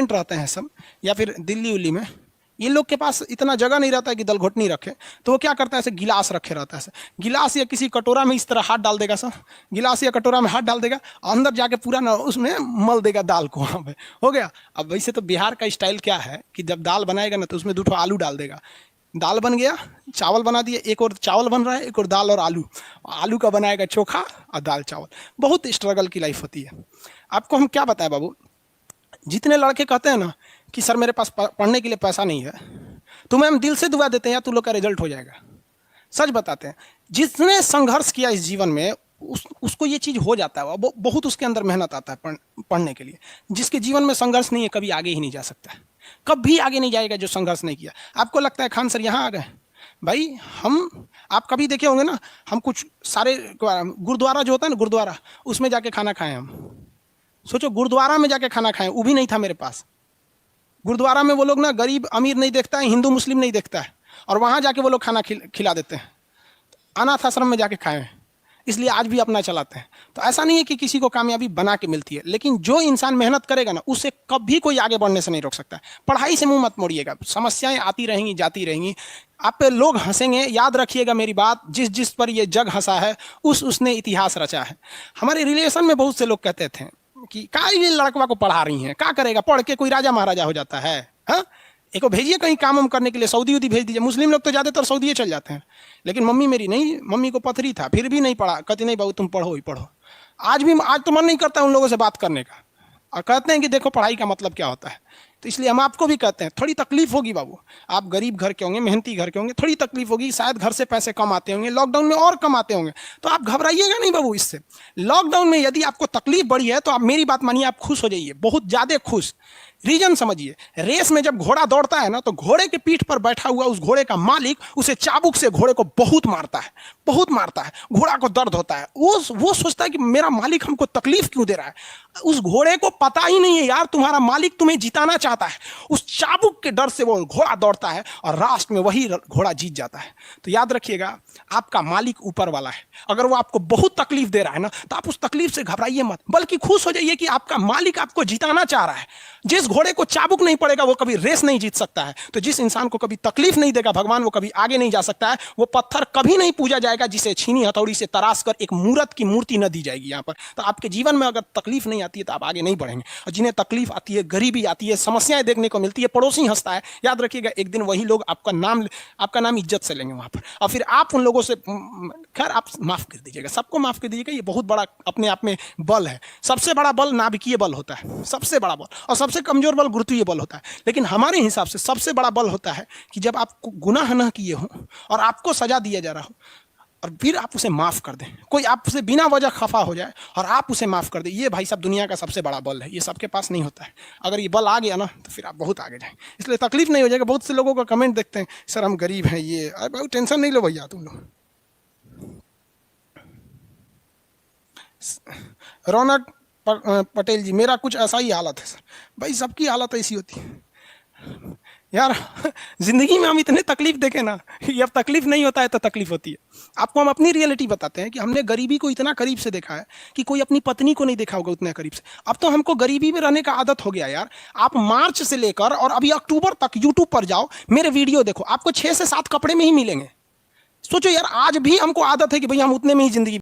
रहते हैं सब, या फिर दिल्ली उल्ली में, इन लोग के पास इतना जगह नहीं रहता है कि दल घोटनी रखे, तो वो क्या करता है, ऐसे गिलास रखे रहता है, गिलास या किसी कटोरा में इस तरह हाथ डाल देगा सर, गिलास या कटोरा में हाथ डाल देगा, अंदर जाके पूरा ना उसमें मल देगा दाल को, वहाँ पे हो गया। अब वैसे तो बिहार का स्टाइल क्या है कि जब दाल बनाएगा ना तो उसमें 2 आलू डाल देगा, दाल बन गया, चावल बना दिए, एक और चावल बन रहा है, एक और दाल और आलू, आलू का बनाएगा चोखा और दाल चावल। बहुत स्ट्रगल की लाइफ होती है। आपको हम क्या बताएं बाबू, जितने लड़के कहते हैं ना कि सर मेरे पास पढ़ने के लिए पैसा नहीं है, तुम्हें हम दिल से दुआ देते हैं या तुम लोग का रिजल्ट हो जाएगा। सच बताते हैं, जिसने संघर्ष किया इस जीवन में उसको ये चीज़ हो जाता है, बहुत उसके अंदर मेहनत आता है पढ़ने के लिए। जिसके जीवन में संघर्ष नहीं है कभी आगे ही नहीं जा सकता है, कभी आगे नहीं जाएगा जो संघर्ष नहीं किया। आपको लगता है खान सर यहाँ आ गए, भाई हम, आप कभी देखे होंगे ना, हम कुछ सारे गुरुद्वारा जो होता है ना, गुरुद्वारा, उसमें जाके खाना खाएं हम। सोचो गुरुद्वारा में जाके खाना खाएं, वो भी नहीं था मेरे पास। गुरुद्वारा में वो लोग ना गरीब अमीर नहीं देखता है, हिंदू मुस्लिम नहीं देखता है, और वहाँ जाके वो लोग खाना खिला देते हैं। अनाथ आश्रम में जाके खाएं, इसलिए आज भी अपना चलाते हैं। तो ऐसा नहीं है कि किसी को कामयाबी बना के मिलती है, लेकिन जो इंसान मेहनत करेगा ना उसे कभी कोई आगे बढ़ने से नहीं रोक सकता। पढ़ाई से मुंह मत मोड़िएगा, समस्याएं आती रहेंगी जाती रहेंगी, आप पे लोग हंसेंगे। याद रखिएगा मेरी बात, जिस जिस पर ये जग हंसा है उसने इतिहास रचा है। हमारे रिलेशन में बहुत से लोग कहते थे कि का ये लड़कवा को पढ़ा रही हैं, क्या करेगा, पढ़ के कोई राजा महाराजा हो जाता है। हाँ, एक को भेजिए कहीं काम करने के लिए, सऊदी उदी भेज दीजिए। मुस्लिम लोग तो ज़्यादातर सऊदी चल जाते हैं, लेकिन मम्मी मेरी नहीं, मम्मी को पथरी था फिर भी नहीं पढ़ा, कहती नहीं बाबू तुम पढ़ो ही पढ़ो। आज तो मन नहीं करता उन लोगों से बात करने का, और कहते हैं कि देखो पढ़ाई का मतलब क्या होता है। तो इसलिए हम आपको भी कहते हैं, थोड़ी तकलीफ होगी बाबू, आप गरीब घर के होंगे, मेहनती घर के होंगे, थोड़ी तकलीफ होगी, शायद घर से पैसे कम आते होंगे, लॉकडाउन में और कम आते होंगे, तो आप घबराइएगा नहीं बाबू इससे। लॉकडाउन में यदि आपको तकलीफ बढ़ी है तो आप मेरी बात मानिए, आप खुश हो जाइए, बहुत ज़्यादा खुश। रीजन समझिए, रेस में जब घोड़ा दौड़ता है ना तो घोड़े के पीठ पर बैठा हुआ उस घोड़े का मालिक उसे चाबुक से घोड़े को बहुत मारता है, बहुत मारता है, घोड़ा को दर्द होता है। वो सोचता है कि मेरा मालिक हमको तकलीफ क्यों दे रहा है। उस घोड़े को पता ही नहीं है यार तुम्हारा मालिक तुम्हें जिताना चाहता है। उस चाबुक के डर से वो घोड़ा दौड़ता है और लास्ट में वही घोड़ा जीत जाता है। तो याद रखिएगा, आपका मालिक ऊपर वाला है। अगर वो आपको बहुत तकलीफ दे रहा है ना तो आप उस तकलीफ से घबराइए मत, बल्कि खुश हो जाइए कि आपका मालिक आपको जिताना चाह रहा है। जिस घोड़े को चाबुक नहीं पड़ेगा वो कभी रेस नहीं जीत सकता है, तो जिस इंसान को कभी तकलीफ नहीं देगा भगवान वो कभी आगे नहीं जा सकता है। वो पत्थर कभी नहीं पूजा जाएगा जिसे छीनी हथौड़ी से तराश कर एक मूर्त की मूर्ति न दी जाएगी यहाँ पर। तो आपके जीवन में अगर तकलीफ नहीं आती है तो आप आगे नहीं बढ़ेंगे, और जिन्हें तकलीफ आती है, गरीबी आती है, समस्याएं देखने को मिलती है, पड़ोसी हंसता है, याद रखिएगा एक दिन वही लोग आपका नाम इज्जत से लेंगे वहां पर, और फिर आप उन लोगों से, खैर आप माफ कर दीजिएगा, सबको माफ कर दीजिएगा। ये बहुत बड़ा अपने आप में बल है। सबसे बड़ा बल नाभिकीय बल होता है, सबसे बड़ा बल, और सबसे कमजोर बल गुरुत्वीय बल होता है। लेकिन हमारे हिसाब से सबसे बड़ा बल होता है कि जब आप गुनाह न किए हो और आपको सजा दिया जा रहा हो और फिर आप उसे माफ कर दें। कोई आपसे बिना वजह खफा हो जाए और आप उसे माफ कर दें, ये भाई साहब दुनिया का सबसे बड़ा बल है। ये सबके पास नहीं होता है। अगर ये बल आ गया ना तो फिर आप बहुत आगे जाएंगे, इसलिए तकलीफ नहीं हो जाएगा। बहुत से लोगों का कमेंट देखते हैं, सर हम गरीब हैं, ये, अरे भाई टेंशन नहीं लो भैया तुम लोग। रौनक पटेल जी, मेरा कुछ ऐसा ही हालत है सर। भाई सबकी हालत ऐसी होती है यार, जिंदगी में हम इतने तकलीफ देखे ना, ये अब तकलीफ नहीं होता है तो तकलीफ होती है। आपको हम अपनी रियलिटी बताते हैं कि हमने गरीबी को इतना करीब से देखा है कि कोई अपनी पत्नी को नहीं देखा होगा उतने करीब से। अब तो हमको गरीबी में रहने का आदत हो गया यार। आप मार्च से लेकर और अभी अक्टूबर तक यूट्यूब पर जाओ, मेरे वीडियो देखो, आपको 6 से 7 कपड़े में ही मिलेंगे। सोचो यार, आज भी हमको आदत है कि भाई हम उतने में ही जिंदगी